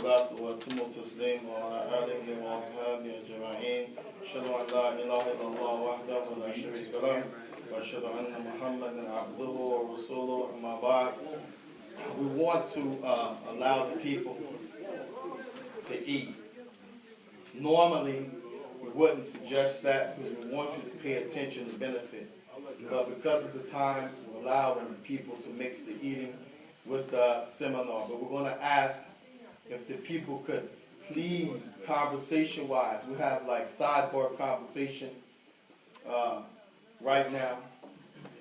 والصلاة وأتم التسليم وعلى آله وأصحابه أجمعين أشهد أن لا إله إلا الله وحده لا شريك له وأشهد أن محمدا عبده ورسوله أما بعد. We want to allow the people to eat. Normally, we wouldn't suggest that because we want you to pay attention to benefit. But because of the time, we're allowing people to mix the eating with the seminar. But we're going to ask if the people could please, conversation-wise, we have like sidebar conversation right now.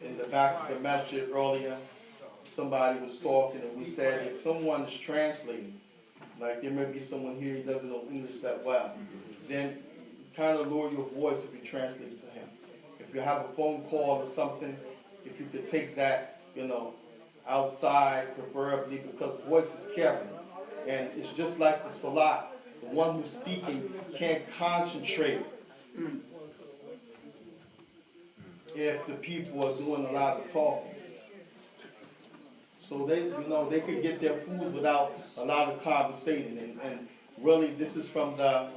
In the back of the masjid earlier, somebody was talking and we said if someone is translating, like there may be someone here who doesn't know English that well, then kind of lower your voice if you translate to him. If you have a phone call or something, if you could take that, outside preferably, because voice is careful. And it's just like the salat. The one who's speaking can't concentrate if the people are doing a lot of talking. So they could get their food without a lot of conversating. And really, this is from the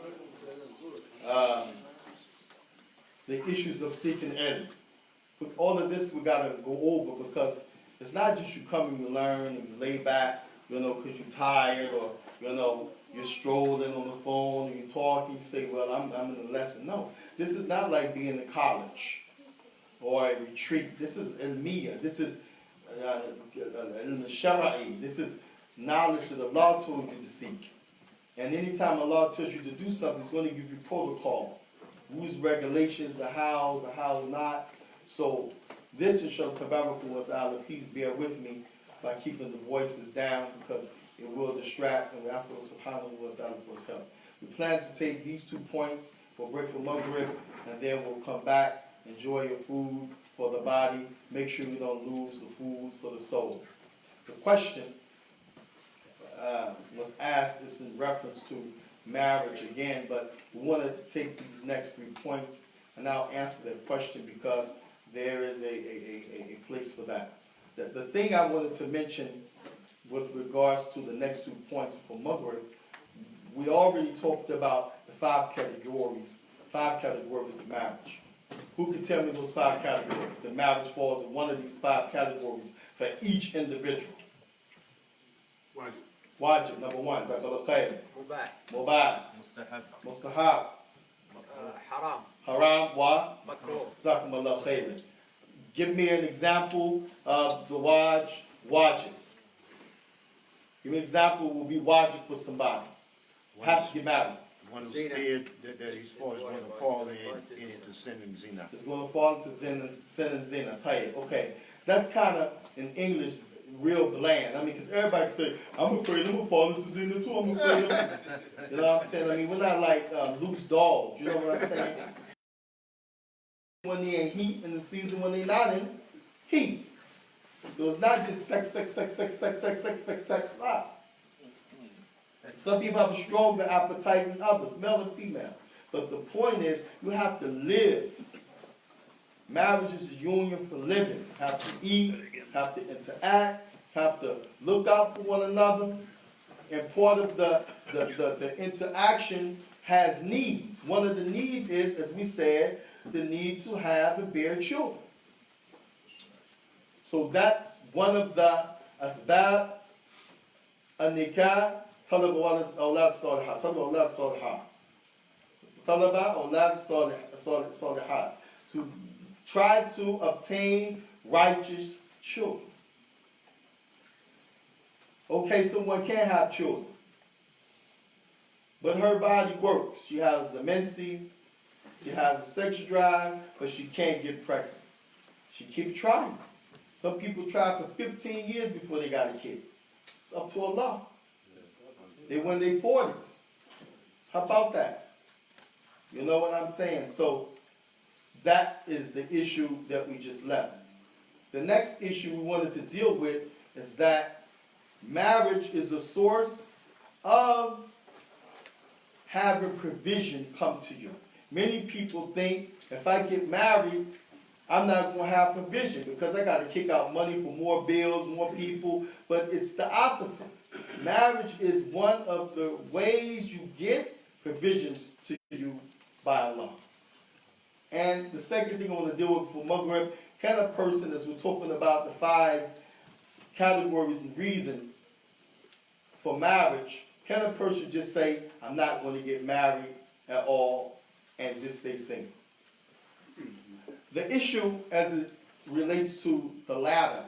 issues of seeking ilm. With all of this, we got to go over because it's not just you come and you learn and you lay back, because you're tired or, you're strolling on the phone and you're talking. You say, well, I'm in a lesson. No, this is not like being in college or a retreat. This is ilmiya. This is shara'i. This is knowledge that Allah told you to seek. And anytime Allah tells you to do something, He's going to give you protocol, rules, regulations, the hows not. So this is Tabaraka wa Ta'ala. Please bear with me by keeping the voices down because it will distract, and we ask Allah subhanahu wa ta'ala for His help. We plan to take these 2 points for break for Maghrib, and then we'll come back, enjoy your food for the body, make sure we don't lose the food for the soul. The question was asked, is in reference to marriage again, but we want to take these next 3 points, and I'll answer that question because there is a place for that. The thing I wanted to mention with regards to the next 2 points for Maghrib, we already talked about the 5 categories of marriage. Who can tell me those 5 categories? The marriage falls in one of these 5 categories for each individual. Wajib, number 1. Zakal al-Khayr. Mubah. Mustahab. Haram. Wa? Makruh. Zakum khayr. Give me an example of zawaj, wajib. Give me an example will be wajib for somebody. Has to get married. One who's scared that he's going to fall into sin and zina. It's going to fall into sin and zina. Okay, that's kind of in English real bland. I mean, because everybody can say, I'm afraid I'm going to fall into zina too. I'm afraid you know what I'm saying? I mean, we're not like loose dogs. You know what I'm saying? When they're in heat in the season when they're not in heat. It was not just sex. Some people have a stronger appetite than others, male and female. But the point is, you have to live. Marriage is a union for living. You have to eat, have to interact, have to look out for one another. And part of the interaction has needs. One of the needs is, as we said, the need to have and bear children. So that's one of the asbab an-nikah. طلب أولاد صالحات طلب أولاد صالحات to try to obtain righteous children. Okay, someone can have children, but her body works. She has the menses, she has a sex drive, but she can't get pregnant. She keeps trying. Some people try for 15 years before they got a kid. It's up to Allah. They were in their 40s. How about that? You know what I'm saying? So that is the issue that we just left. The next issue we wanted to deal with is that marriage is a source of having provision come to you. Many people think if I get married, I'm not going to have provision because I got to kick out money for more bills, more people. But it's the opposite. Marriage is one of the ways you get provisions to you by Allah. And the second thing I want to deal with for Maghrib, can a person, as we're talking about the 5 categories and reasons for marriage, can a person just say, I'm not going to get married at all and just stay single? The issue as it relates to the latter,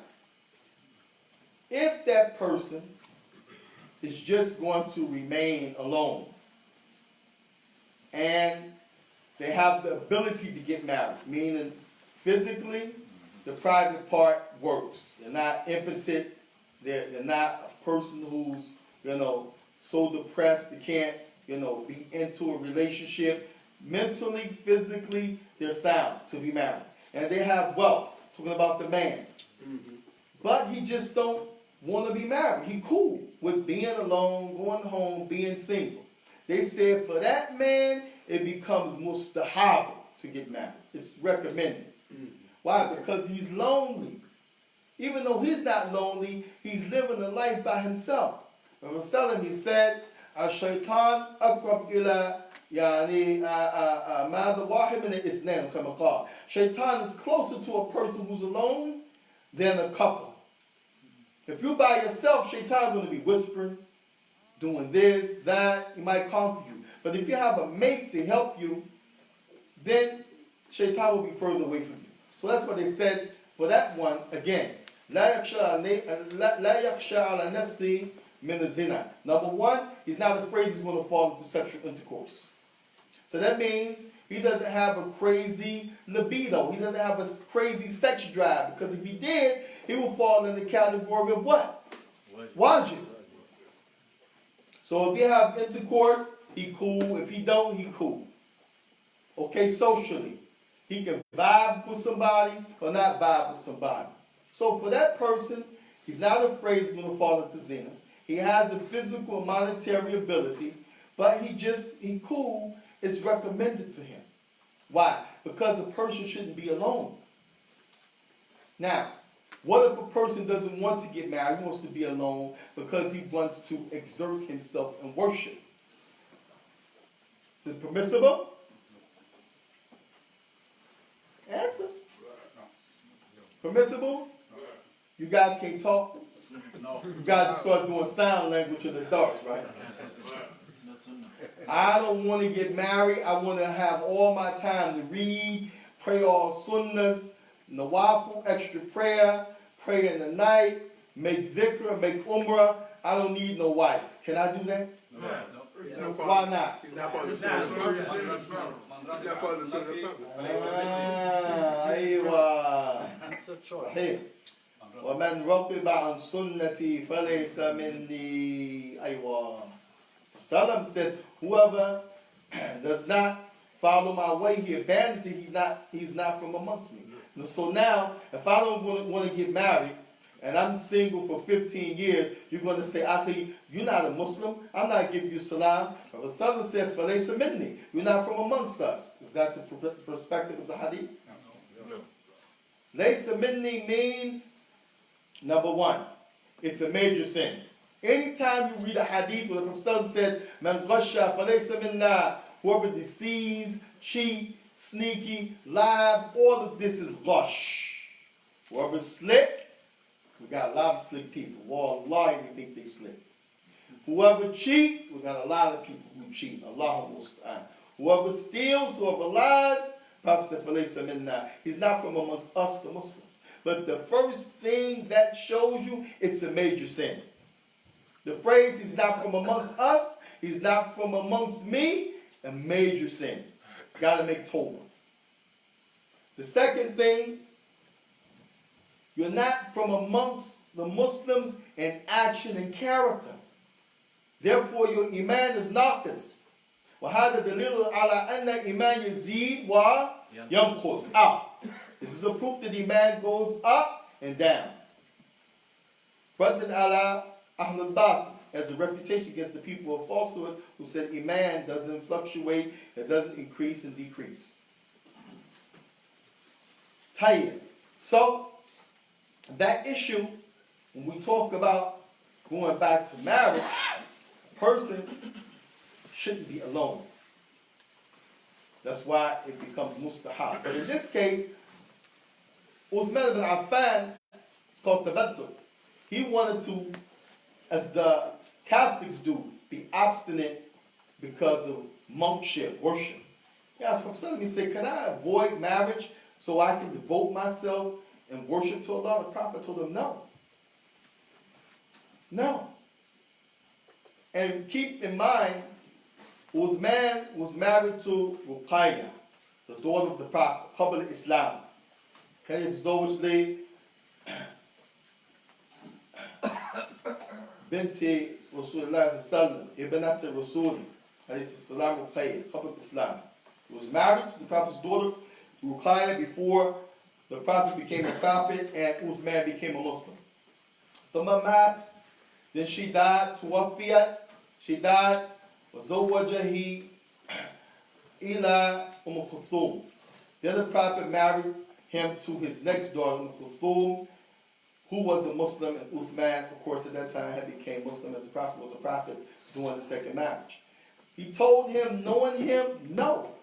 if that person is just going to remain alone and they have the ability to get married, meaning physically the private part works. They're not impotent. They're not a person who's, so depressed they can't, be into a relationship. Mentally, physically, they're sound to be married. And they have wealth, talking about the man. Mm-hmm. But he just don't want to be married. He cool with being alone, going home, being single. They said for that man, it becomes mustahab to get married. It's recommended. Mm-hmm. Why? Because he's lonely. Even though he's not lonely, he's living a life by himself. Rasulullah, he said, "Shaitan aqrab ila ماذا واحد من الاثنين كما قال." Shaitan is closer to a person who's alone than a couple. If you're by yourself, Shaitan is going to be whispering, doing this, that. He might conquer you. But if you have a mate to help you, then Shaitan will be further away from you. So that's what they said for that one. Again, لا يخشى على نفسه من الزنا. Number one, he's not afraid he's going to fall into sexual intercourse. So that means he doesn't have a crazy libido. He doesn't have a crazy sex drive. Because if he did, he will fall in the category of what? Wajib. So if you have intercourse, he cool. If he don't, he cool. Okay, socially. He can vibe with somebody or not vibe with somebody. So for that person, he's not afraid he's going to fall into zina. He has the physical and monetary ability, but he cool. It's recommended for him. Why? Because a person shouldn't be alone. Now, what if a person doesn't want to get married, he wants to be alone because he wants to exert himself in worship? Is it permissible? Answer. Permissible? You guys can't talk? No. You guys start doing sign language in the dark, right? I don't want to get married. I want to have all my time to read, pray all sunnahs, nawafil, extra prayer, pray in the night, make dhikr, make umrah. I don't need no wife. Can I do that? No. Why not? He's not part of the sunnah. It's a choice. وَمَنْ رَقِبَ عَنْ سُنَّتِي فَلَيْسَ مِنِّي أَيْوَا. Salam said, whoever does not follow my way, he abandons it, he's not from amongst me. So now, if I don't want to get married, and I'm single for 15 years, you're going to say, Akhi, you're not a Muslim, I'm not giving you salam. But Rasulullah said, فَلَيْسَ مِنِّي. You're not from amongst us. Is that the perspective of the hadith? No. Laysa minni means, number one, it's a major sin. Anytime you read a hadith where the Prophet said, Man ghasha falaysa minna, whoever deceives, cheat, sneaky, lies, all of this is ghash. Whoever's slick, we got a lot of slick people. Wallahi, they think they slick. Whoever cheats, we got a lot of people who cheat. Allahu musta'an. Whoever steals, whoever lies, Prophet said, falaysa minna. He's not from amongst us, the Muslims. But the first thing that shows you, it's a major sin. The phrase, he's not from amongst us, he's not from amongst me, a major sin. Got to make tawbah. The second thing, you're not from amongst the Muslims in action and character. Therefore, your iman is naqis. وَهَذَا دَلِيلٌ عَلَىٰ أَنَّ إِيمَانَ يَزِيدُ وَيَنْقُصُ up. This is a proof that iman goes up and down. رَدًّا عَلَىٰ أَهْلِ الْبَاطِلِ, as a refutation against the people of falsehood who said iman doesn't fluctuate, it doesn't increase and decrease. Tayyib. So, that issue, when we talk about going back to marriage, a person shouldn't be alone. That's why it becomes mustahab. But in this case, Uthman ibn Affan, it's called tabattul. He wanted to, as the Catholics do, be abstinent because of monkship, worship. He asked Prophet, he said, can I avoid marriage so I can devote myself and worship to Allah? The Prophet told him, no. No. And keep in mind, Uthman was married to Ukkasha, the daughter of the Prophet, Qabla Islam. كان يتزوج لي بنت رسول الله صلى الله عليه وسلم ابنة رسول عليه السلام Ukkasha, Qabla Islam. He was married to the Prophet's daughter, Ukkasha, before the Prophet became a prophet and Uthman became a Muslim. The Mamat, then she died, Tuwafiyat, she died, وزوجه إلى Kulthum. Then the Prophet married him to his next daughter, Kulthum, who was a Muslim, and Uthman, of course, at that time had became Muslim as the Prophet was a prophet during the second marriage. He told him, knowing him, no,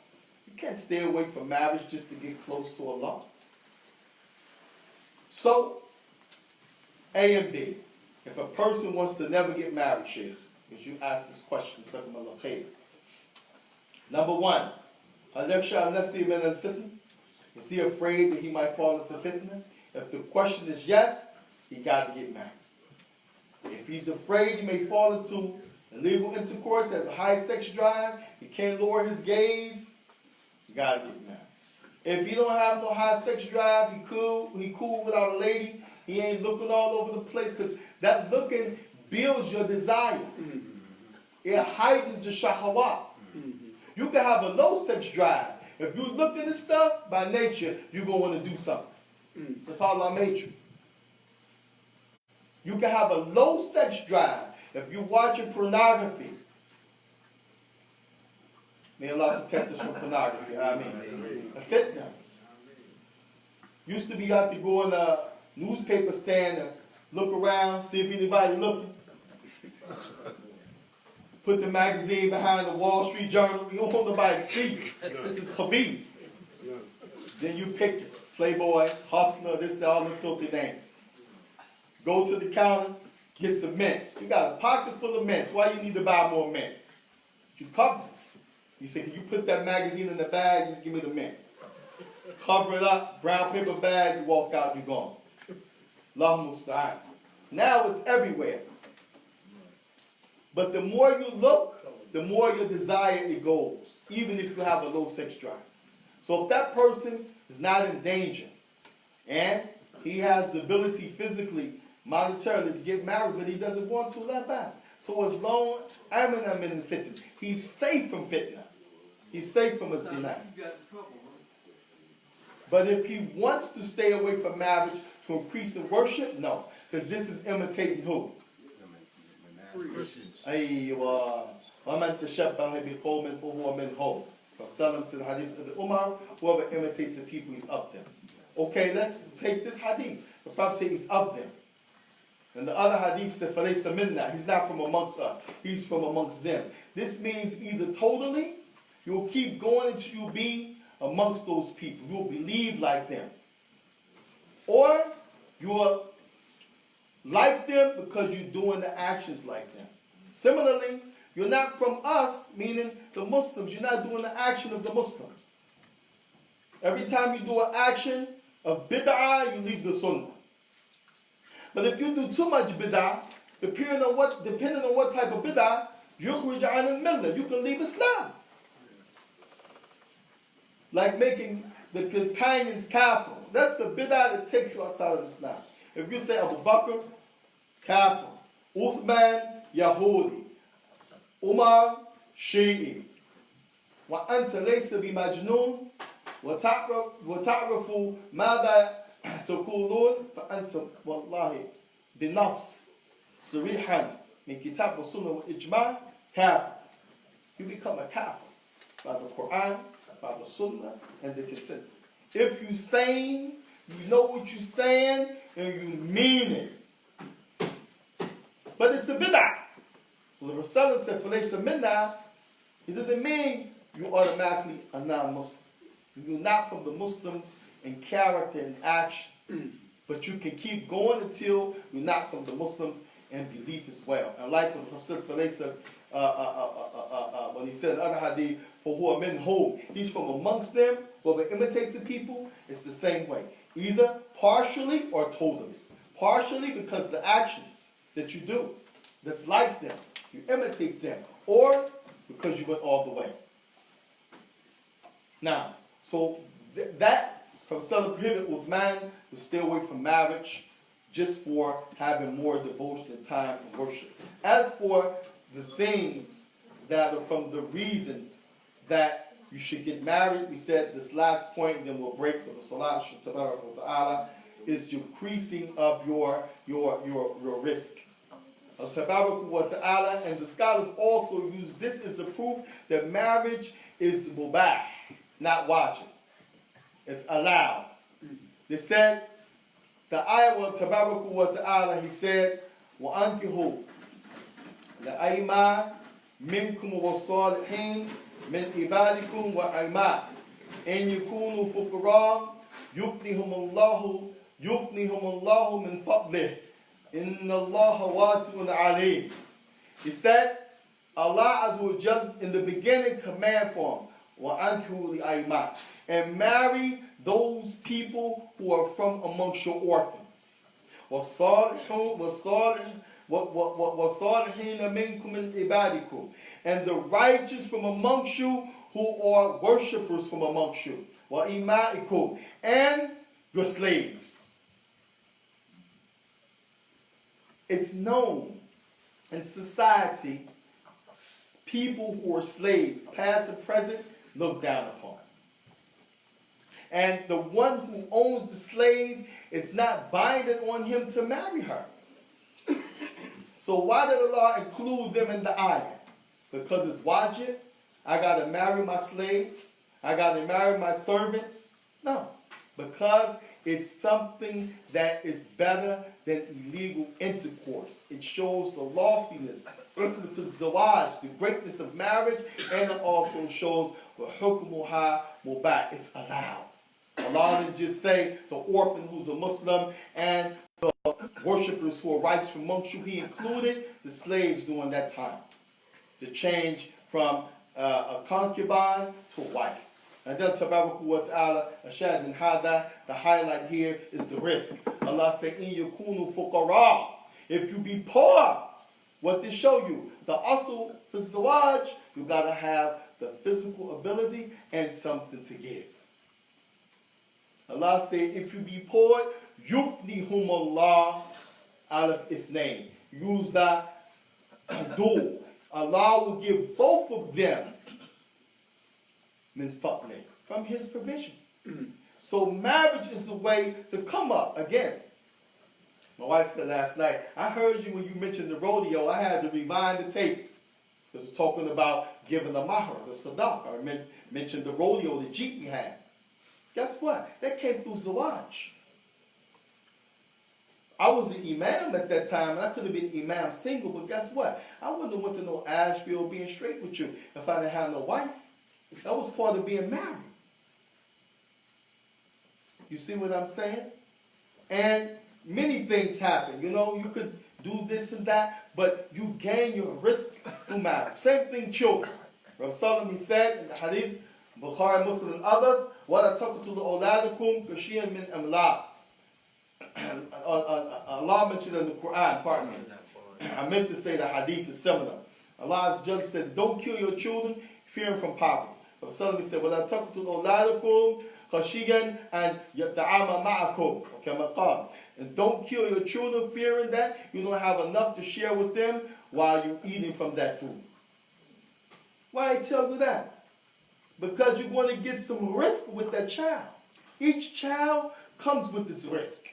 you can't stay away from marriage just to get close to Allah. So, A and B. If a person wants to never get married, Shaikh, because you asked this question, number one, is he afraid that he might fall into fitna? If the question is yes, he got to get married. If he's afraid he may fall into illegal intercourse, has a high sex drive, he can't lower his gaze, he got to get married. If he don't have no high sex drive, he cool without a lady, he ain't looking all over the place, because that looking builds your desire. Mm-hmm. It heightens the shahawat. Mm-hmm. You can have a low sex drive. If you look at this stuff, by nature, you're going to want to do something. Mm-hmm. That's how Allah made you. You can have a low sex drive. If you're watching pornography, may Allah protect us from pornography. I mean, a fitna. Used to be out to go in a newspaper stand and look around, see if anybody looking. Put the magazine behind the Wall Street Journal. You don't want nobody to see you. This is khabib. Then you pick it. Playboy, Hustler, this, all the filthy names. Go to the counter, get some mints. You got a pocket full of mints. Why you need to buy more mints? You cover it. You say, can you put that magazine in the bag? Just give me the mints. Cover it up, brown paper bag, you walk out, you're gone. Allah musta'an. Now it's everywhere. But the more you look, the more your desire it goes, even if you have a low sex drive. So if that person is not in danger, and he has the ability physically, monetarily to get married, but he doesn't want to, let pass. So as long as in fitna, he's safe from fitna. He's safe from a zina. But if he wants to stay away from marriage to increase in worship, no. Because this is imitating who? Aywa. وَمَنْ تَشَبَّهَ بِقَوْمٍ فَهُوَ مِنْهُمْ. Prophet said hadith of the Ummah, whoever imitates the people, he's up there. Okay, let's take this hadith. The Prophet said he's up there. And the other hadith said, فَلَيْسَ مِنَّا. He's not from amongst us. He's from amongst them. This means either totally, you'll keep going until you be amongst those people. You'll believe like them. Or you'll like them because you're doing the actions like them. Similarly, you're not from us, meaning the Muslims. You're not doing the action of the Muslims. Every time you do an action of bid'ah, you leave the sunnah. But if you do too much bid'ah, depending on what type of bid'ah, yukhrij an al-millah, you can leave Islam. Like making the companions kafir. That's the bid'ah that takes you outside of Islam. If you say Abu Bakr, kafir. Uthman, Yahudi. Umar, Shi'i. وأنت ليس بمجنون وتعرف ماذا تقولون فأنت والله بنص صريحا من كتاب السنة والإجماع كافر. You become a kafir by the Quran, by the Sunnah, and the consensus. If you saying, you know what you're saying, and you mean it. But it's a bid'ah. Well, the Rasul said, فَلَيْسَ مِنَّا, it doesn't mean you automatically are non-Muslim. You're not from the Muslims in character and action. But you can keep going until you're not from the Muslims in belief as well. And like when the Prophet said, when he said in other hadith, for who are men whole, he's from amongst them, whoever imitates the people, it's the same way. Either partially or totally. Partially because of the actions that you do, that's like them, you imitate them, or because you went all the way. Now, so that Prophet prohibited with man to stay away from marriage just for having more devotion and time and worship. As for the things that are from the reasons that you should get married, we said this last point, and then we'll break for the Salat Ta'ala, is increasing of your risk. Ta'ala, and the scholars also use this as a proof that marriage is mubah, not wajib. It's allowed. They said, the ayah wa Tabaraku wa Ta'ala, he said, وَأَنْكِهُ لَأَيْمَا مِنْكُمْ وَالصَّالِحِينَ مِنْ إِبَادِكُمْ وَأَيْمَا إِنْ يَكُونُوا فُقَرَاءَ يُغْنِهُمُ اللَّهُ مِنْ فَضْلِهِ إِنَّ اللَّهَ وَاسِعٌ عَلِيمٌ. He said, Allah Azza wa Jal in the beginning command for him, وَأَنْكِهُ لِأَيْمَا, and marry those people who are from amongst your orphans. وَالصَّالِحِينَ مِنْكُمْ مِنْ عِبَادِكُمْ, and the righteous from amongst you who are worshippers from amongst you. وَإِمَائِكُمْ, and your slaves. It's known in society, people who are slaves, past and present, looked down upon. And the one who owns the slave, it's not binding on him to marry her. So why did Allah include them in the ayah? Because it's wajib. I got to marry my slaves. I got to marry my servants. No. Because it's something that is better than illegal intercourse. It shows the loftiness, to zawaj, the greatness of marriage, and it also shows the hukmuha mubah. It's allowed. Allah didn't just say the orphan who's a Muslim and the worshippers who are righteous from amongst you. He included the slaves during that time. The change from a concubine to a wife. And then Tabaraku wa Ta'ala, Ashad bin Hada, the highlight here is the risk. Allah said, In yakunu fuqara, if you be poor, what to show you? The asl for zawaj, you gotta have the physical ability and something to give. Allah said, if you be poor, yuknihum Allah alaf ithnain. Use that dual. Allah will give both of them min fadli, from His provision. So marriage is the way to come up. Again, my wife said last night, I heard you when you mentioned the rodeo, I had to rewind the tape. Because we're talking about giving the mahar, the sadaq. I mentioned the rodeo, the jeep we had. Guess what? That came through zawaj. I was an imam at that time, and I could have been imam single, but guess what? I wouldn't have went to no Asheville being straight with you if I didn't have no wife. That was part of being married. You see what I'm saying? And many things happen. You know, you could do this and that, but you gain your risk through marriage. Same thing, children. Rasulullah, he said in the hadith, Bukhari, Muslim, and others, وَلَا تَقْتُلُوا أَوْلَادَكُمْ كَشِيًّا مِنْ أَمْلَاقٍ. Allah mentioned in the Quran, pardon me. I meant to say the hadith is similar. Allah said, don't kill your children fearing from poverty. But suddenly said, وَلَا تَقْتُلُوا أَوْلَادَكُمْ خَشِيًّا أَنْ يَتَعَامَ مَعَكُمْ كَمَا قَالَ. And don't kill your children fearing that you don't have enough to share with them while you're eating from that food. Why I tell you that? Because you're going to get some risk with that child. Each child comes with this risk.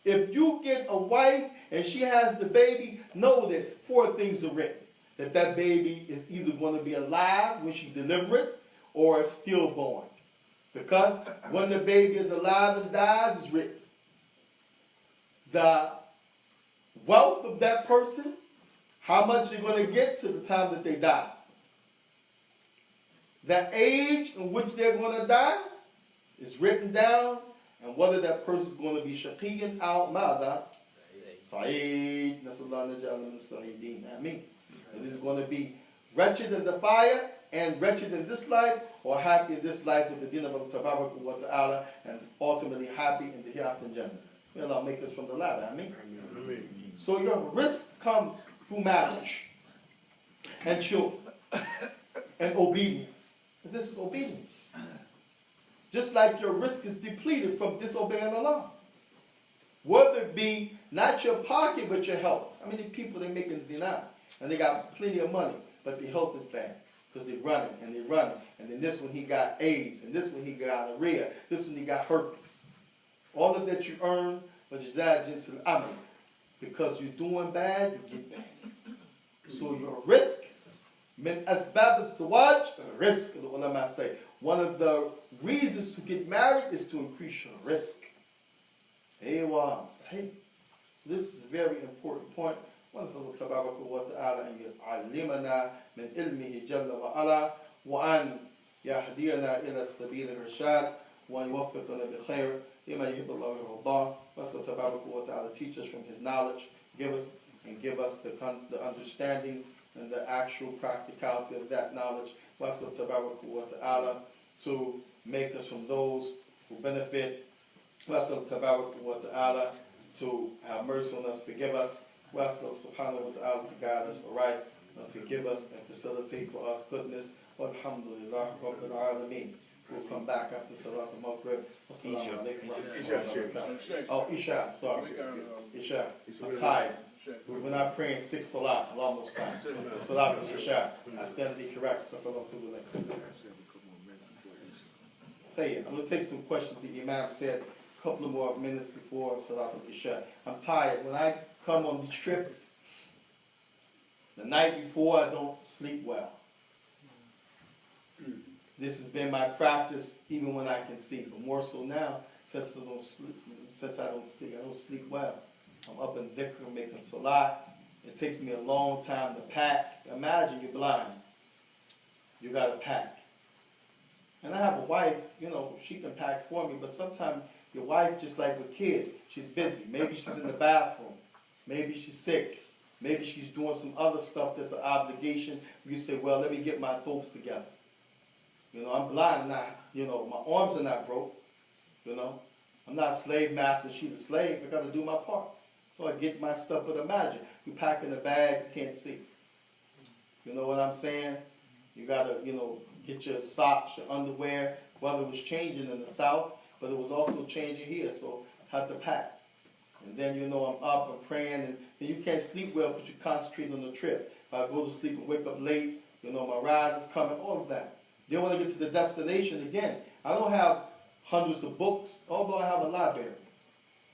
If you get a wife and she has the baby, know that 4 things are written. That baby is either going to be alive when she delivers it or stillborn. Because when the baby is alive and dies, it's written. The wealth of that person, how much you're going to get to the time that they die. The age in which they're going to die is written down, and whether that person is going to be shaqiyan al mada, Sa'id, nasallahu naj'alna min as-sa'idin. Ameen. It is going to be wretched in the fire and wretched in this life, or happy in this life with the deen of Allah Tabaraka wa Ta'ala, and ultimately happy in the hereafter in Jannah. May Allah make us from the latter. Ameen. So your risk comes through marriage and children and obedience. And this is obedience. Just like your risk is depleted from disobeying Allah. Whether it be not your pocket, but your health. I mean, the people, they making zina, and they got plenty of money, but their health is bad. Because they're running, and then this one he got AIDS, and this one he got gonorrhea, this one he got herpes. All of that you earn, but because you're doing bad, you get bad. So your risk, min asbab al-zawaj, risk, the ulama say. One of the reasons to get married is to increase your risk. Hey, this is a very important point. ونسأل تبارك وتعالى أن يعلمنا من علمه جل وعلا وأن يهدينا إلى سبيل الرشاد وأن يوفقنا بخير لما يحب الله ويرضاه. ونسأل تبارك وتعالى teach us from His knowledge, give us the understanding and the actual practicality of that knowledge. ونسأل تبارك وتعالى to make us from those who benefit. ونسأل تبارك وتعالى to have mercy on us, forgive us. We ask Allah subhanahu wa ta'ala to guide us aright, to give us and facilitate for us goodness. Alhamdulillah, Rabbil Alameen. We'll come back after Salat al-Maghrib. Wassalamu alaikum wa rahmatullahi wa barakatuh. Oh, Isha, sorry. Isha, I'm tired. We're not praying 6 Salat, almost time. Salat al-Isha. I stand to be correct. Tell you, I'm going to take some questions the Imam said a couple of more minutes before Salat al-Isha. I'm tired. When I come on these trips, the night before I don't sleep well. This has been my practice even when I can see, but more so now since I don't sleep well. I'm up in dhikr making salat. It takes me a long time to pack. Imagine you're blind. You got to pack. And I have a wife, she can pack for me, but sometimes your wife, just like with kids, she's busy. Maybe she's in the bathroom. Maybe she's sick. Maybe she's doing some other stuff that's an obligation. You say, well, let me get my thoughts together. I'm blind now. My arms are not broke. I'm not a slave master. She's a slave. I got to do my part. So I get my stuff. But imagine, you pack in a bag, you can't see. You know what I'm saying? You got to, get your socks, your underwear. Weather was changing in the south, but it was also changing here. So I had to pack. And then, I'm up and praying, and you can't sleep well because you concentrate on the trip. If I go to sleep and wake up late, my ride is coming, all of that. Then when I get to the destination again, I don't have hundreds of books, although I have a library.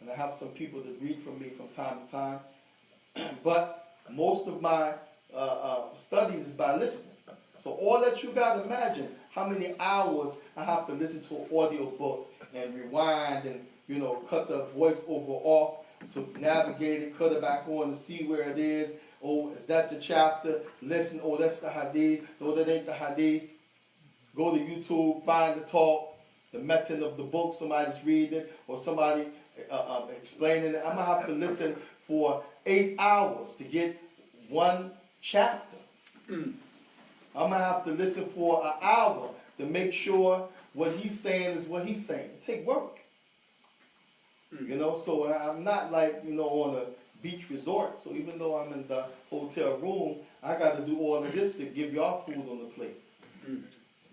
And I have some people that read from me from time to time. But most of my studies is by listening. So all that you got to imagine, how many hours I have to listen to an audio book and rewind and, cut the voiceover off to navigate it, cut it back on to see where it is. Oh, is that the chapter? Listen, oh, that's the hadith. No, that ain't the hadith. Go to YouTube, find the talk, the method of the book somebody's reading, or somebody explaining it. I'm going to have to listen for 8 hours to get one chapter. I'm going to have to listen for an hour to make sure what he's saying is what he's saying. It takes work. So I'm not like, on a beach resort. So even though I'm in the hotel room, I got to do all of this to give y'all food on the plate.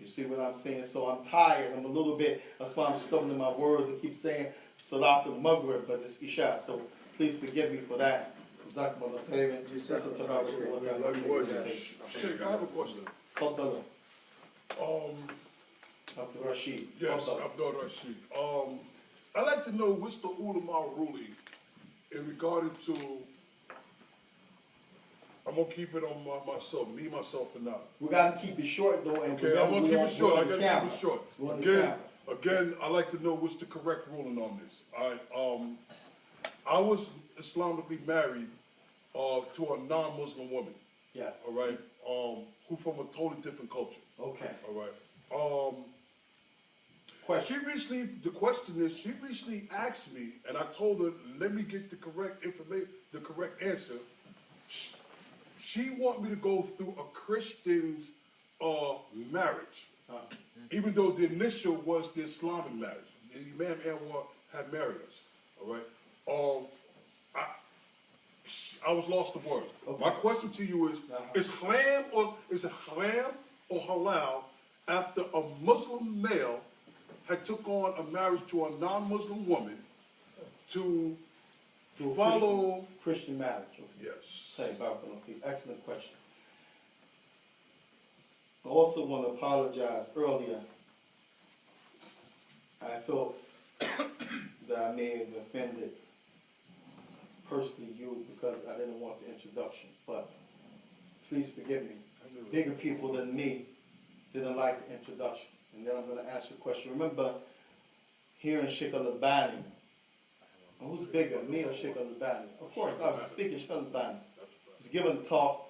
You see what I'm saying? So I'm tired. I'm a little bit, that's why I'm stumbling my words and keep saying Salat al-Maghrib, but it's Isha. So please forgive me for that. Sheikh, I have a question. Abdul Rashid. Yes, Abdul Rashid. I'd like to know what's the ulama ruling in regard to, I'm going to keep it on myself, me, myself, and I. We got to keep it short, though. And okay, I'm going to keep it short. I got to keep it short. Again, I'd like to know what's the correct ruling on this. I was Islamically married to a non-Muslim woman, Yes. all right, who from a totally different culture, Okay. all right. Question. The question is, she recently asked me, and I told her, let me get the correct information, the correct answer. She want me to go through a Christian's marriage, even though the initial was the Islamic marriage. The Imam Anwar had married us, all right? I was lost of words. Okay. My question to you is haram or halal after a Muslim male had took on a marriage to a non-Muslim woman to Do a follow? Christian marriage. Okay. Yes. Say, okay. Excellent question. I also want to apologize earlier. I felt that I may have offended personally you because I didn't want the introduction, but please forgive me. Bigger people than me didn't like the introduction. And then I'm going to ask you a question. Remember hearing Shaikh al-Albani? Who's bigger, me or Shaikh al-Albani? Of course, I was speaking Shaikh al-Albani. He was giving a talk.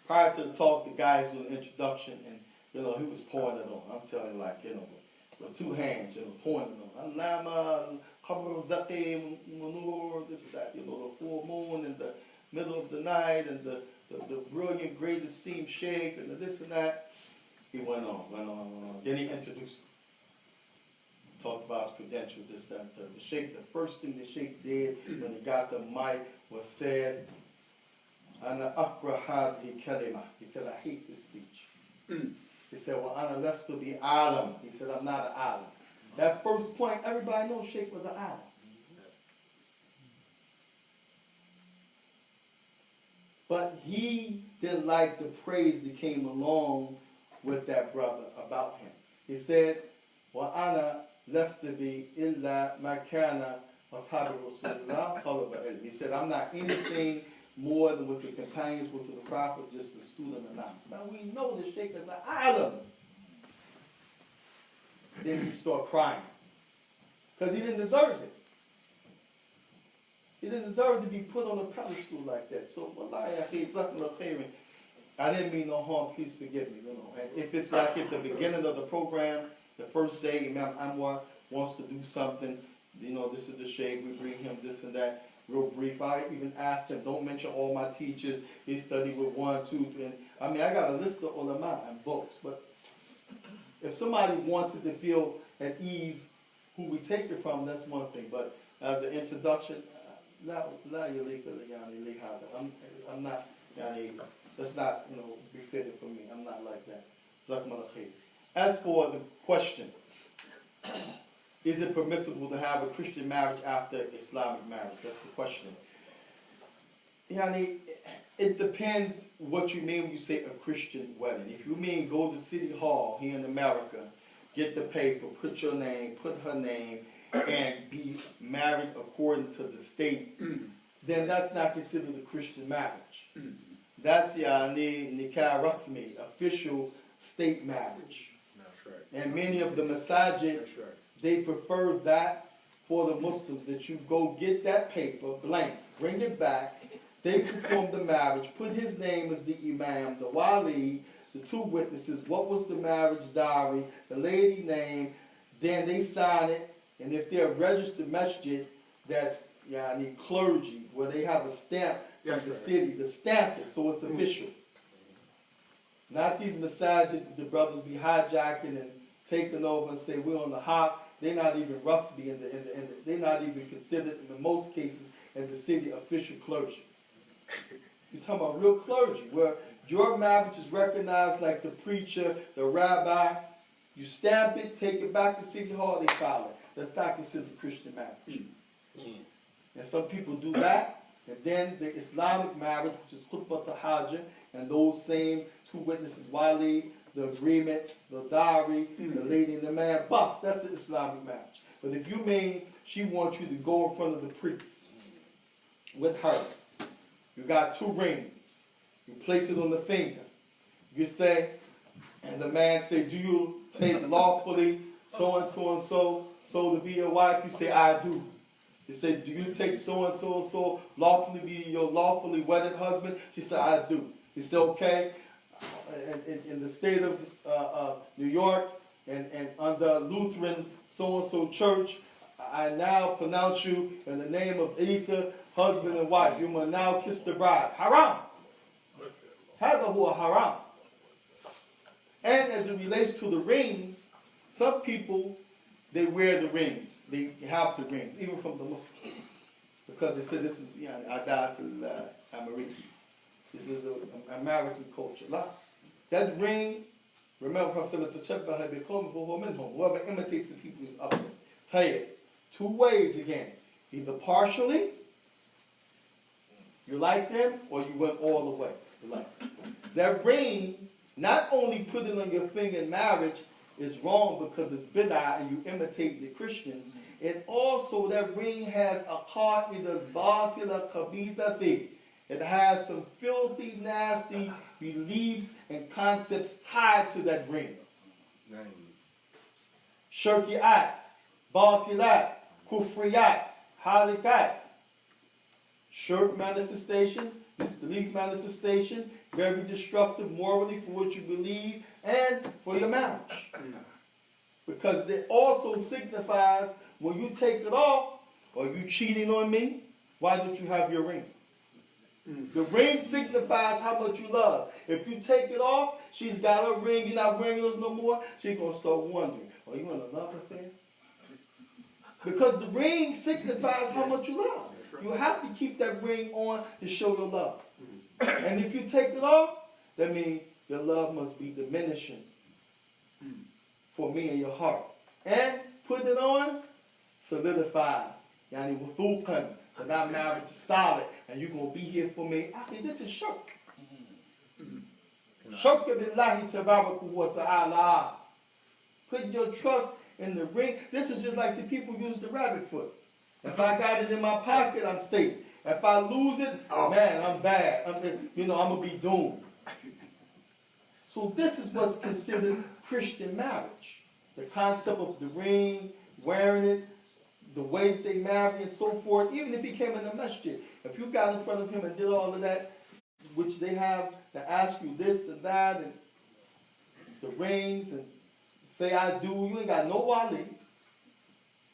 Prior to the talk, the guy was doing the introduction, and he was pouring it on. I'm telling you, like, with two hands, pouring it on. Allama, Qabr Zati, Munur, this, that, the full moon, and the middle of the night, and the brilliant, great esteemed Shaikh, and the this and that. He went on. Then he introduced him. Talked about his credentials, this, that, and the Shaikh. The first thing the Shaikh did when he got the mic was said, Ana akra hadhi kalima. He said, I hate this speech. He said, well, Ana lestu bi alam. He said, I'm not an alim. That first point, everybody knows Shaikh was an alim. But he didn't like the praise that came along with that brother about him. He said, wa ana lestu bi illa makana ashabi rasulullah talaba ilm. He said, I'm not anything more than what the companions were to the Prophet, just a student of knowledge. Now we know the Shaikh is an alim. Then he started crying. Because he didn't deserve it. He didn't deserve to be put on a pedestal like that. So, wallahi, I didn't mean no harm, please forgive me. And if it's like at the beginning of the program, the first day, Imam Anwar wants to do something, this is the Shaykh, we bring him this and that. Real brief. I even asked him, don't mention all my teachers. He studied with 1, 2, 3. I mean, I got a list of ulama and books, but if somebody wanted to feel at ease who we take it from, that's one thing. But as an introduction, I'm not, that's not, befitting for me. I'm not like that. As for the question, is it permissible to have a Christian marriage after Islamic marriage? That's the question. It depends what you mean when you say a Christian wedding. If you mean go to City Hall here in America, get the paper, put your name, put her name, and be married according to the state, then that's not considered a Christian marriage. That's nikah rasmi, official state marriage. That's right. And many of the masajid, That's right. they prefer that for the Muslims, that you go get that paper, blank, bring it back, they perform the marriage, put his name as the imam, the wali, the two witnesses, what was the marriage dowry, the lady name, then they sign it, and if they're a registered masjid, that's clergy, where they have a stamp from the city to stamp it, so it's official. Not these masajid, the brothers be hijacking and taking over and say we're on the hop. They're not even rusty they're not even considered in most cases in the city official clergy. You're talking about real clergy, where your marriage is recognized like the preacher, the rabbi. You stamp it, take it back to City Hall, they file it. That's not considered Christian marriage. And some people do that, and then the Islamic marriage, which is khutbah al-hajjah, and those same two witnesses, wali, the agreement, the dowry, the lady and the man, bust. That's the Islamic marriage. But if you mean she wants you to go in front of the priest with her, you got 2 rings, you place it on the finger, you say, and the man say, do you take lawfully so and so and so to be your wife? You say, I do. He said, do you take so and so and so lawfully be your lawfully wedded husband? She said, I do. He said, okay. In the state of New York and under Lutheran so and so church, I now pronounce you in the name of Isa, husband and wife. You must now kiss the bride. Haram. Hada huwa haram. And as it relates to the rings, some people, they wear the rings. They have the rings, even from the Muslims. Because they say this is Adat al-Ameriki. This is an American culture. That ring, remember, whoever imitates the people is up there. Tell you, two ways again. Either partially, you like them, or you went all the way. You like them. That ring, not only putting on your finger in marriage is wrong because it's bid'ah and you imitate the Christians, and also that ring has a qa'ida batila kabita fi. It has some filthy, nasty beliefs and concepts tied to that ring. Shirkiyat, batilat, kufriyat, halikat. Shirk manifestation, disbelief manifestation, very destructive morally for what you believe and for your marriage. Because it also signifies when you take it off, are you cheating on me? Why don't you have your ring? The ring signifies how much you love. If you take it off, she's got her ring, you're not wearing yours no more, she's going to start wondering, are you in a love affair? Because the ring signifies how much you love. You have to keep that ring on to show your love. And if you take it off, that means your love must be diminishing for me in your heart. And putting it on solidifies. Yani wuthuqan, that our marriage is solid and you're going to be here for me. Actually, this is shirk. Shirk billahi tabaraka wa ta'ala. Put your trust in the ring. This is just like the people use the rabbit foot. If I got it in my pocket, I'm safe. If I lose it, man, I'm bad. I'm going to be doomed. So this is what's considered Christian marriage. The concept of the ring, wearing it, the way that they marry and so forth. Even if he came in the masjid, if you got in front of him and did all of that, which they have to ask you this and that, and the rings, and say I do, you ain't got no wali.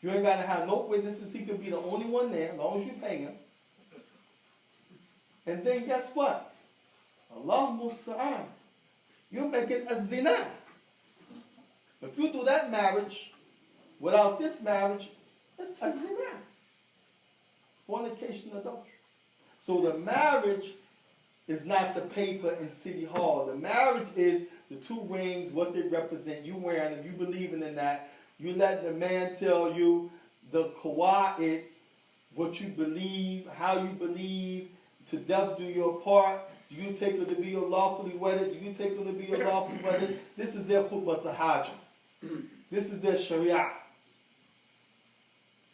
You ain't got to have no witnesses. He could be the only one there, as long as you pay him. And then guess what? Allah musta'an. You're making a zina. If you do that marriage without this marriage, it's a zina. Fornication, adultery. So the marriage is not the paper in City Hall. The marriage is the two rings, what they represent. You wearing them, you believing in that. You let the man tell you the qawaid, what you believe, how you believe, to death do your part. Do you take her to be your lawfully wedded? Do you take her to be your lawfully wedded? This is their khutbah tahajjud. This is their sharia.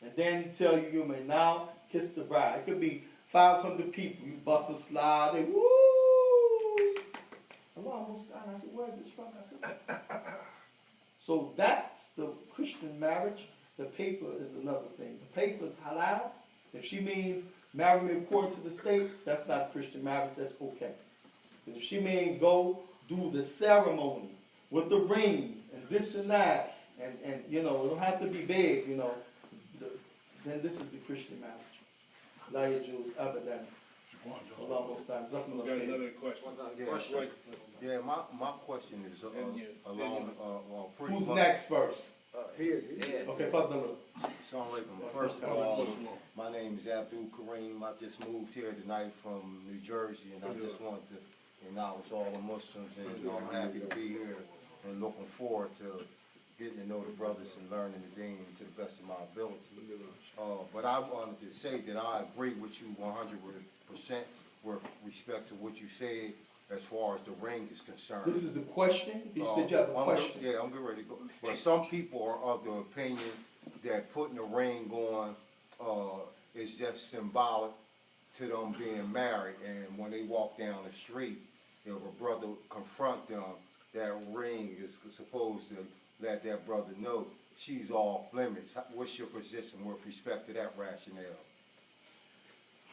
And then he tell you, you may now kiss the bride. It could be 500 people. You bust a slide, they woo! Allah musta'an, where is this from? So that's the Christian marriage. The paper is another thing. The paper is halal. If she means marry me according to the state, that's not Christian marriage, that's okay. But if she means go do the ceremony with the rings and this and that, and it don't have to be big, then this is the Christian marriage. La yajuz abadan. Allah musta'an. Got another question. Yeah, my question is along pretty Who's much. next first? Here. Okay, Fadl. First of all, my name is Abdul Kareem. I just moved here tonight from New Jersey, and I just wanted to acknowledge all the Muslims, and I'm happy to be here and looking forward to getting to know the brothers and learning the deen to the best of my ability. But I wanted to say that I agree with you 100% with respect to what you said as far as the ring is concerned. This is the question? You said you have a question. I'm getting ready to go. But some people are of the opinion that putting a ring on is just symbolic to them being married. And when they walk down the street, if a brother confront them, that ring is supposed to let that brother know she's off limits. What's your position with respect to that rationale?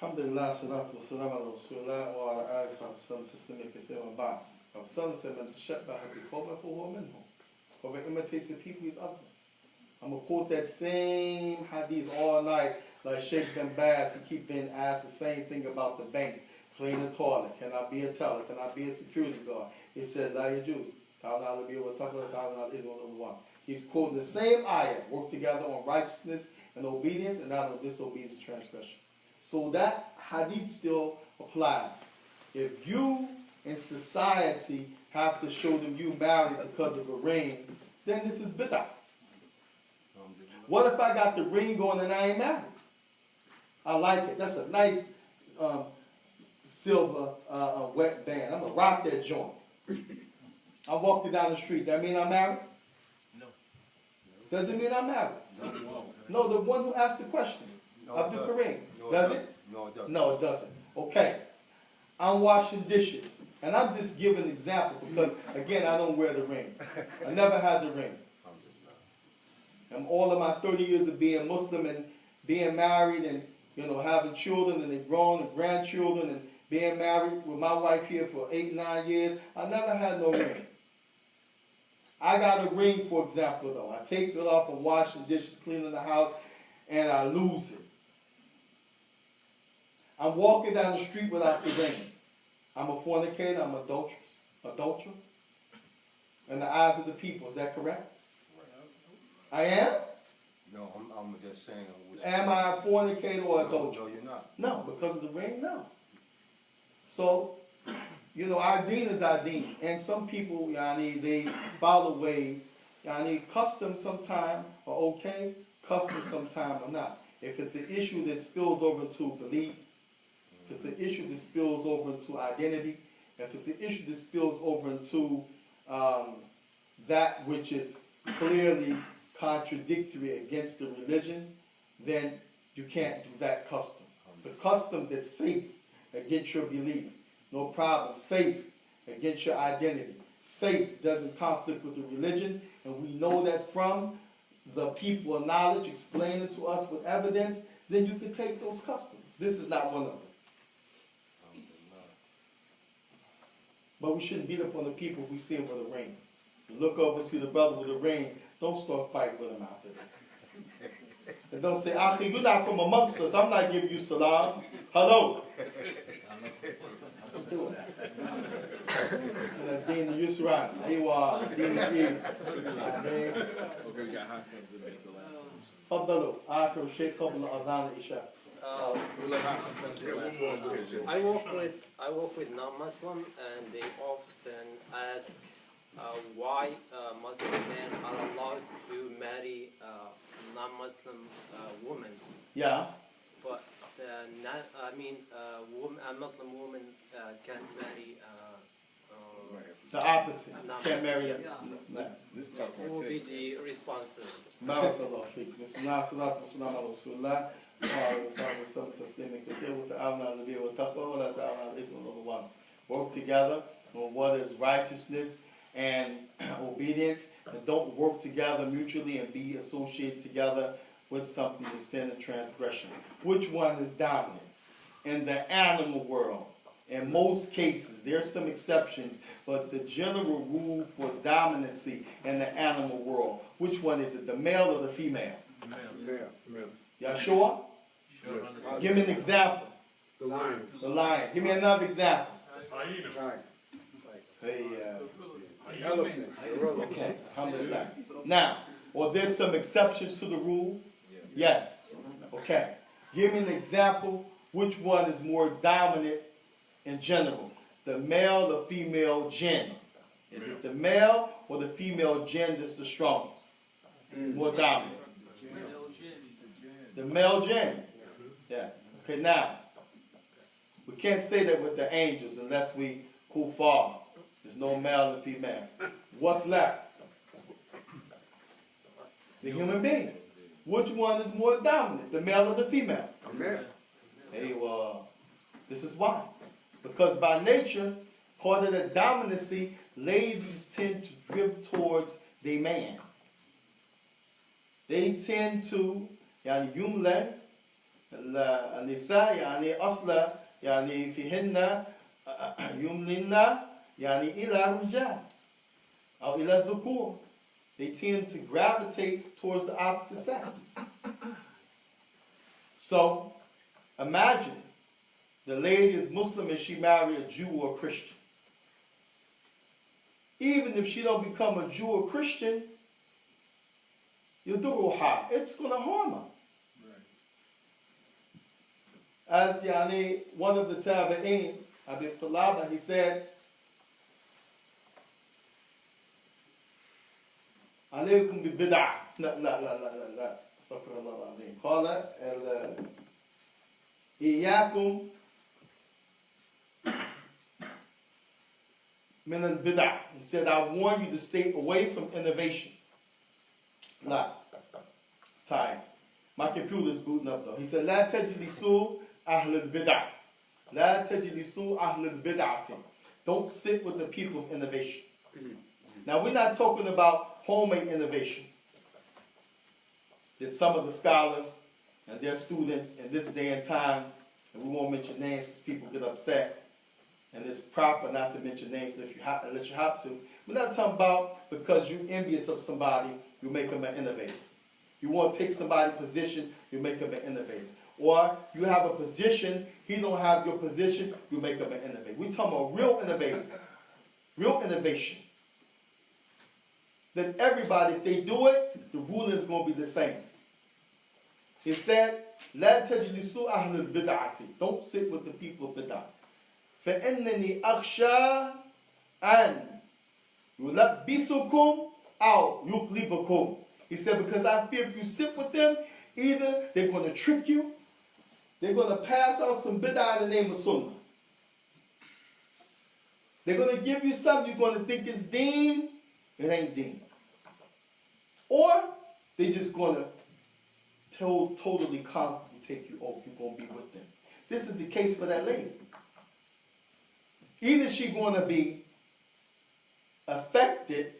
Alhamdulillah, salatu wassalam ala rasulillah wa ala alihi wa sallam taslimiyya kathiran ba'd. Rasulullah said, "Man tashabbaha biqawmin fahuwa minhum." Whoever imitates the people, he's of them. I'm going to quote that same hadith all night, like Shaikh bin Baz. He keep being asked the same thing about the banks. Clean the toilet. Can I be a teller? Can I be a security guard? He said, La yajuz. He's quoting the same ayah. Work together on righteousness and obedience, and not on disobedience and transgression. So that hadith still applies. If you in society have to show them you married because of a ring, then this is bid'ah. What if I got the ring on and I ain't married? I like it. That's a nice silver wet band. I'm going to rock that joint. I walked it down the street. That mean I'm married? No. Does it mean I'm married? No, the one who asked the question. Abdul Kareem. Does it? No, it doesn't. No, it doesn't. Okay. I'm washing dishes. And I'm just giving an example because, again, I don't wear the ring. I never had the ring. And all of my 30 years of being Muslim and being married and, having children and they're grown and grandchildren and being married with my wife here for 8, 9 years, I never had no ring. I got a ring, for example, though. I take it off from washing dishes, cleaning the house, and I lose it. I'm walking down the street without the ring. I'm a fornicator, I'm adulterer. In the eyes of the people, is that correct? I am? No, I'm just saying. Am I a fornicator or adulterer? No, you're not. No, because of the ring, no. So, our deen is our deen. And some people, they follow ways. Custom sometime are okay, custom sometime are not. If it's an issue that spills over into belief, if it's an issue that spills over into identity, if it's an issue that spills over into that which is clearly contradictory against the religion, then you can't do that custom. The custom that's safe against your belief, no problem, safe against your identity, safe, doesn't conflict with the religion, and we know that from the people of knowledge explaining to us with evidence, then you can take those customs. This is not one of them. But we shouldn't beat up on the people if we see them with a ring. You look over and see the brother with a ring, don't start fighting with him after this. And don't say, Akhi, you're not from amongst us. I'm not giving you salam. Hello. Don't do it. Dean Yusran. Aywa. Dean Aziz. Okay, we got hot sense to make the last one. تفضلوا آخر شيء قبل أذان العشاء. We'll let Hassan finish the last one. I work with non-Muslim, and they often ask why Muslim men are allowed to marry non-Muslim women, Yeah. but a Muslim woman can't marry. The opposite. Non-Muslim. Can't marry them. No. This tough What one, will be too. the response to them? Barakallah feek. Bismillah, salatu wasalam ala rasulillah. Wa ala alihi wa sallam tasliman kathira. Wa ta'awna ala al-birri wa taqwa wa la ta'awna ala al-ithmi wal 'udwan. Work together on what is righteousness and obedience, and don't work together mutually and be associated together with something that's sin and transgression. Which one is dominant? In the animal world, in most cases, there's some exceptions, but the general rule for dominancy in the animal world, which one is it, the male or the female? Y'all sure? Sure. Give me an example. The lion. The lion. Give me another example. Tiger. Hey, Elephant. okay, alhamdulillah. Now, well, there's some exceptions to the rule? Yes. Okay. Give me an example. Which one is more dominant in general? The male or female jinn? Is it the male or the female jinn that's the strongest? More dominant? The male jinn. Yeah. Okay, now, we can't say that with the angels unless we kufar. There's no male and female. What's left? The human being. Which one is more dominant, the male or the female? Man. Hey, this is why. Because by nature, part of the dominancy ladies tend to drift towards their man. They tend to يعني يملى النساء يعني أصلا يعني فيهن يملن يعني إلى الرجال أو إلى الذكور. They tend to gravitate towards the opposite sex. So imagine the lady is Muslim and she marry a Jew or a Christian. Even if she don't become a Jew or Christian, it's going to harm her. As yani, one of the Tabi'in, Abi Talaba, he said, عليكم بالبدع. لا لا لا لا لا لا استغفر الله العظيم. قال إياكم من البدع. He said, I warn you to stay away from innovation. Nah, time. My computer's booting up though. He said, لا تجلسوا أهل البدع. لا تجلسوا أهل البدعة. Don't sit with the people of innovation. Now we're not talking about homemade innovation that some of the scholars and their students in this day and time, and we won't mention names because people get upset, and it's proper not to mention names unless you have to. We're not talking about because you're envious of somebody, you make them an innovator. You want to take somebody's position, you make them an innovator. Or you have a position, he don't have your position, you make him an innovator. We're talking about real innovator, real innovation. That everybody, if they do it, the ruling is going to be the same. He said, لا تجلسوا أهل البدعة. Don't sit with the people of bid'ah. فإنني أخشى أن يلبسكم أو يقلبكم. He said, because I fear if you sit with them, either they're going to trick you, they're going to pass out some bid'ah in the name of sunnah. They're going to give you something you're going to think is deen, it ain't deen. Or they're just going to totally conquer you, take you over. You're going to be with them. This is the case for that lady. Either she's going to be affected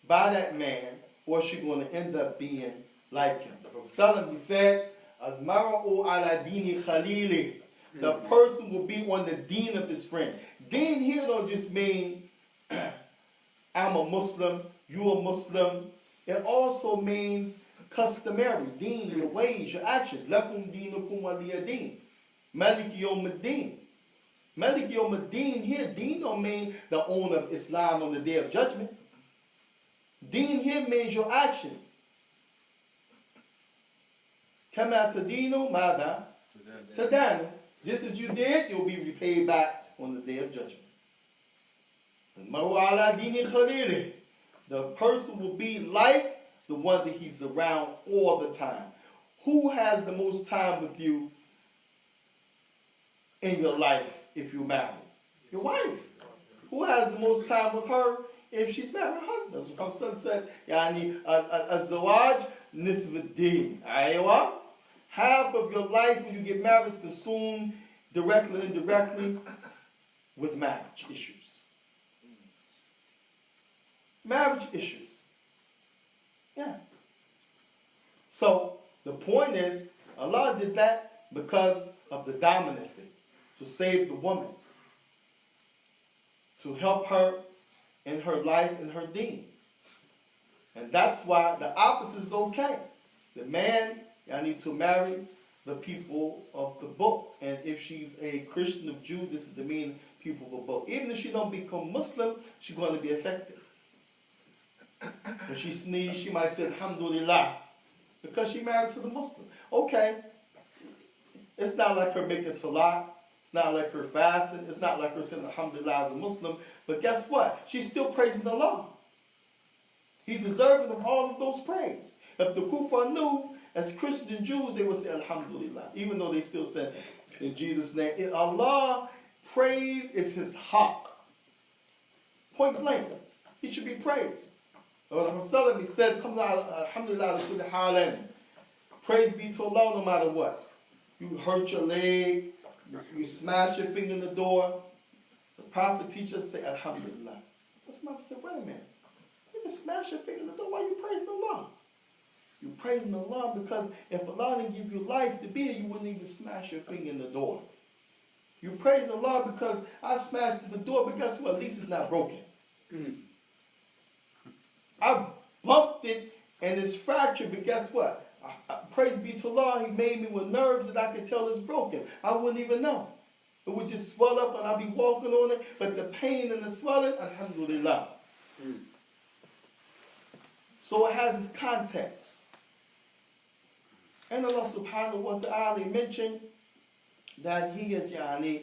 by that man, or she's going to end up being like him. The Prophet he said, "Al-mar'u ala dini khalili." The person will be on the deen of his friend. Deen here don't just mean I'm a Muslim, you a Muslim. It also means customary, deen, your ways, your actions. Lakum dinukum waliya deen. Maliki yawmuddin. Maliki yawmuddin here, deen don't mean the owner of Islam on the day of judgment. Deen here means your actions. Kama tadinu mada tadanu. Just as you did, you'll be repaid back on the day of judgment. Maru ala dini khalili. The person will be like the one that he's around all the time. Who has the most time with you in your life if you're married? Your wife. Who has the most time with her if she's married? Her husband. So Prophet said, Yani az-zawaj nisvuddin. Aywa. Half of your life when you get married is consumed directly or indirectly with marriage issues. Marriage issues. Yeah. So the point is, Allah did that because of the dominancy, to save the woman, to help her in her life and her deen. And that's why the opposite is okay. The man, I need to marry the people of the book. And if she's a Christian or Jew, this is the meaning people of the book. Even if she don't become Muslim, she's going to be affected. When she sneezes, she might say, Alhamdulillah, because she married to the Muslim. Okay, it's not like her making salat, it's not like her fasting, it's not like her saying Alhamdulillah as a Muslim, but guess what? She's still praising Allah. He's deserving of all of those praise. If the kuffar knew, as Christians and Jews, they would say Alhamdulillah, even though they still said in Jesus' name. Allah, praise is his haqq. Point blank, he should be praised. He said, Alhamdulillah, praise be to Allah no matter what. You hurt your leg, you smash your finger in the door. The Prophet teaches us to say, Alhamdulillah. This mother said, wait a minute. You can smash your finger in the door while you praising Allah. You praising Allah because if Allah didn't give you life to be here, you wouldn't even smash your finger in the door. You praising Allah because I smashed the door, but guess what? At least it's not broken. I bumped it and it's fractured, but guess what? Praise be to Allah, He made me with nerves that I could tell it's broken. I wouldn't even know. It would just swell up and I'd be walking on it, but the pain and the swelling, alhamdulillah. So it has its context. And Allah subhanahu wa ta'ala mentioned that He is al-Hakim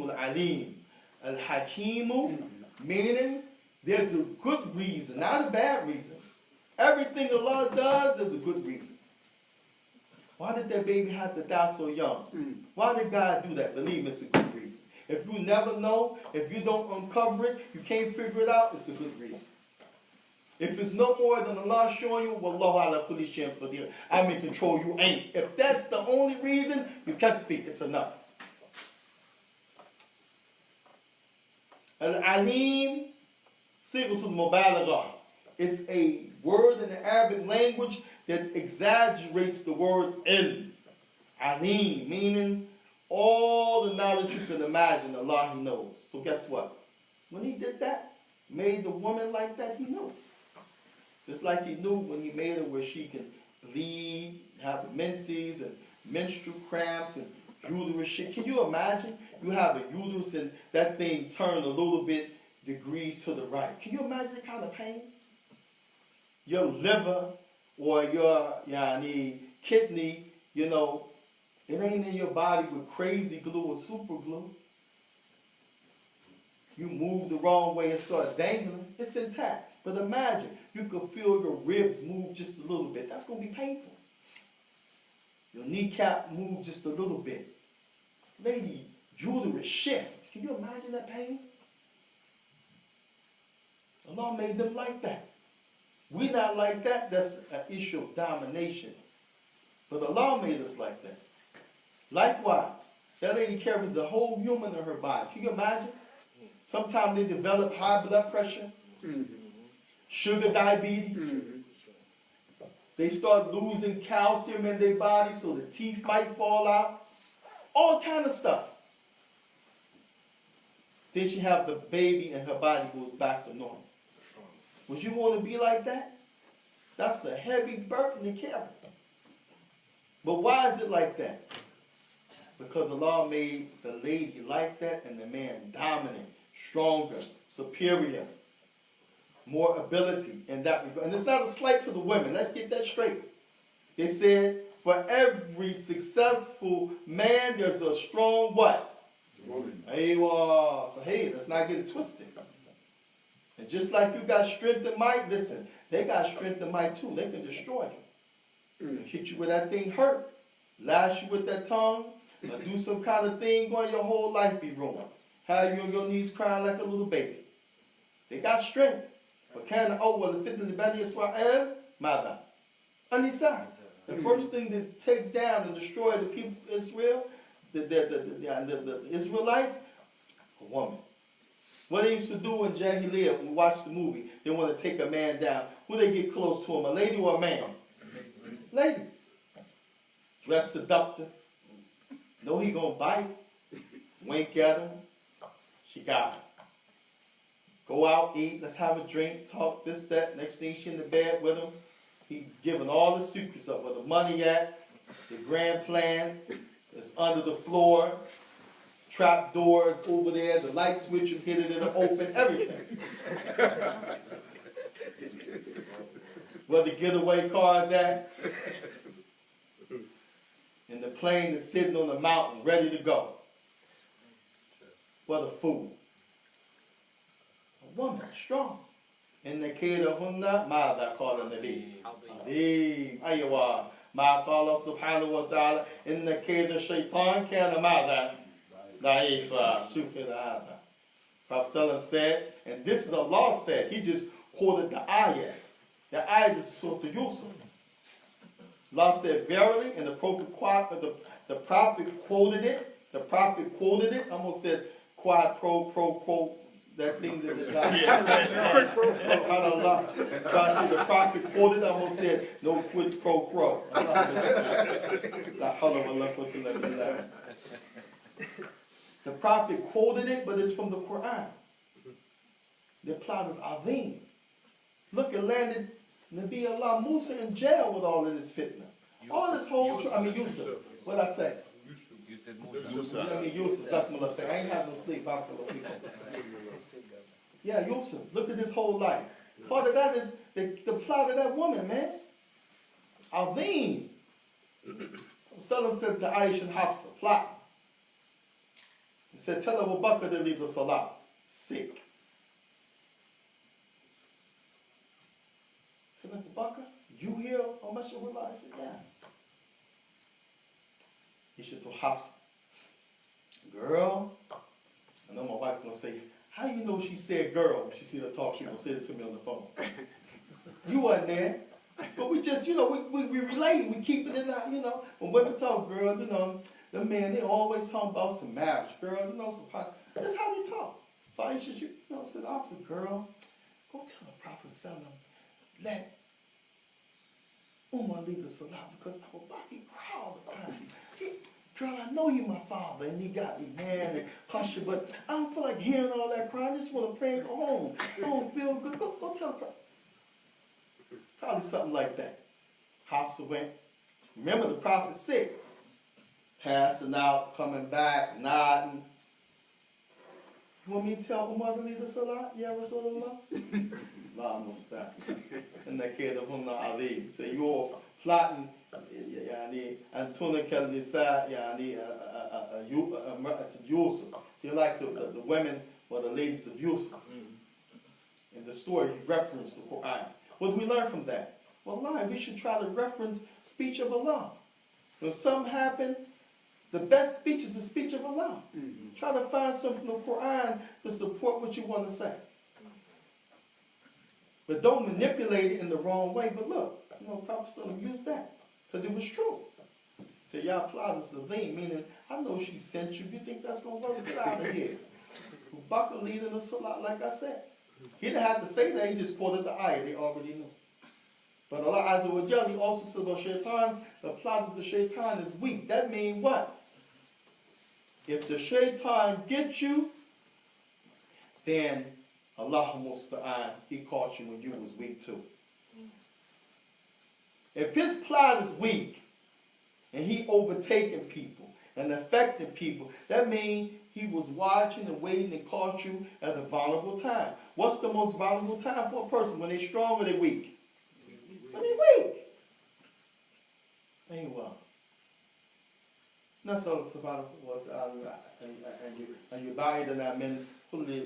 al-Alim. Al-Hakim, meaning there's a good reason, not a bad reason. Everything Allah does, there's a good reason. Why did that baby have to die so young? Why did God do that? Believe me, it's a good reason. If you never know, if you don't uncover it, you can't figure it out, it's a good reason. If it's no more than Allah showing you, Wallahu ala kulli shay'in qadir, I'm in control, you ain't. If that's the only reason, you can't feed, it's enough. Al-Alim, Sighatul Mubalagha. It's a word in the Arabic language that exaggerates the word ilm. Alim, meaning all the knowledge you can imagine, Allah, He knows. So guess what? When He did that, made the woman like that, He knew. Just like He knew when He made her where she can bleed, have menses and menstrual cramps and uterus shit. Can you imagine? You have a uterus and that thing turned a little bit degrees to the right. Can you imagine the kind of pain? Your liver or your kidney, it ain't in your body with crazy glue or super glue. You move the wrong way and start dangling, it's intact. But imagine, you could feel your ribs move just a little bit. That's going to be painful. Your kneecap move just a little bit. Lady, uterus shift. Can you imagine that pain? Allah made them like that. We not like that. That's an issue of domination. But Allah made us like that. Likewise, that lady carries the whole human in her body. Can you imagine? Sometimes they develop high blood pressure, sugar diabetes. They start losing calcium in their body so the teeth might fall out. All kind of stuff. Then she have the baby and her body goes back to normal. Would you want to be like that? That's a heavy burden to carry. But why is it like that? Because Allah made the lady like that and the man dominant, stronger, superior, more ability in that regard. And it's not a slight to the women. Let's get that straight. They said, for every successful man, there's a strong what? Woman. So hey, let's not get it twisted. And just like you got strength and might, listen, they got strength and might too. They can destroy you. Hit you with that thing hurt. Lash you with that tongue. Or do some kind of thing on your whole life be ruined. Have you on your knees crying like a little baby. They got strength. But can the fit in the belly Israel, mother. Anisa. The first thing to take down and destroy the people of Israel, the Israelites, a woman. What they used to do in Jahiliyyah, when we watch the movie, they want to take a man down. Who they get close to him, a lady or a man? Lady. Dressed seductive. Know he gonna bite. Wink at him. She got him. Go out, eat, let's have a drink, talk, this, that. Next thing she in the bed with him. He giving all the secrets of where the money at, the grand plan, it's under the floor, trap doors over there, the light switch, you hit it, it'll open, everything. Where the getaway car's at, and the plane is sitting on the mountain ready to go. What a fool. A woman, strong. In the keda hunna, ma'adha qala nabi. Adim. Aywa. Ma qala subhanahu wa ta'ala. In the keda shaitan kana ma'adha. Na'ifa. Shufir hada. Prophet Sallam said, and this is Allah said, he just quoted the ayah. The ayah is Surah Yusuf. Allah said, verily, and the prophet quoted it, The prophet quoted it, almost said quad pro quote, that thing that the guy. SubhanAllah. So I said the prophet quoted, almost said no quid pro quo. La hawla wa la quwwata illa billah. The prophet quoted it, but it's from the Quran. The plot is azim. Look, it landed Nabi Allah Musa in jail with all of this fitna. All this whole, Yusuf. What'd I say? You said Yusuf. Zakmallah. I ain't had no sleep after the people. Yeah, Yusuf. Look at this whole life. Part of that is the plot of that woman, man. Azim. Salam said to Aisha and Hafsa, plot. He said, tell Abu Bakr to leave the salah. Sick. He said, Abu Bakr, you here on Mashallah? I said, yeah. He should tell Hafsa, girl, I know my wife gonna say, how you know she said girl? When she see her talk, she gonna say it to me on the phone. You wasn't there. But we just, we relate, we keep it in the, when women talk, girl, the men, they always talking about some marriage, girl, that's how they talk. So I should, said the opposite, girl, go tell the Prophet Sallam, let Umar leave the salah, because Abu Bakr cry all the time. Girl, I know you my father, and you got me, man, and Ukkasha, but I don't feel like hearing all that crying. I just want to pray and go home. I don't feel good. Go tell the Prophet. Probably something like that. Hafsa went. Remember, the Prophet sick. Passing out, coming back, nodding. You want me to tell Umar to leave the salah? Yeah, Rasulullah? La Mustaq. And that kid of Humna Ali. So you're flattening, and Tuna Kalisa, Yusuf. So you like the women or the ladies of Yusuf. In the story, he referenced the Quran. What do we learn from that? Well, we should try to reference speech of Allah. When something happens, the best speech is the speech of Allah. Try to find something in the Quran to support what you want to say. But don't manipulate it in the wrong way. But look, Prophet Sallam used that because it was true. So y'all apply this to thing, meaning, I know she sent you. You think that's going to work? Get out of here. Bakr leading the salah, like I said. He didn't have to say that. He just quoted the ayah. They already knew. But Allah Azza wa Jalla, he also said about shaitan, the plot of the shaitan is weak. That means what? If the shaitan gets you, then Allah Musta'an, he caught you when you was weak too. If his plot is weak, and he overtaking people and affecting people, that means he was watching and waiting and caught you at a vulnerable time. What's the most vulnerable time for a person? When they're strong or they're weak? When they're weak. Anyway. نسأل سبحانه وتعالى أن يبعدنا من كل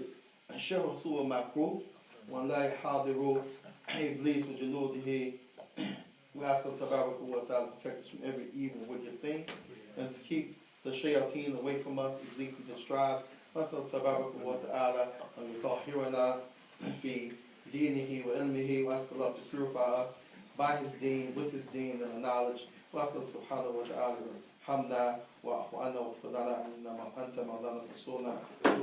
شر سوء مكروه وأن لا يحاضر إبليس وجنوده. We ask Allah Tabarak wa Ta'ala to protect us from every evil, wicked thing, and to keep the shayateen away from us, Iblis and the strive. Ask Allah Tabarak wa Ta'ala and yutahhirana fi dinihi wa ilmihi. We ask Allah to purify us by His deen, with His deen and the knowledge. We ask Allah Subhanahu wa Ta'ala hamna wa afu anna wa fadana innama anta mawlana fasurna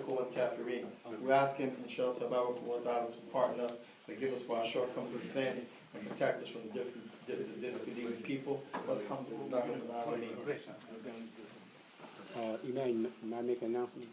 wa kafirin. We ask Him, inshallah Tabarak wa Ta'ala, to pardon us, forgive us for our shortcomings and sins, and protect us from the disbelieving people. Alhamdulillah. Imam, may I make an announcement?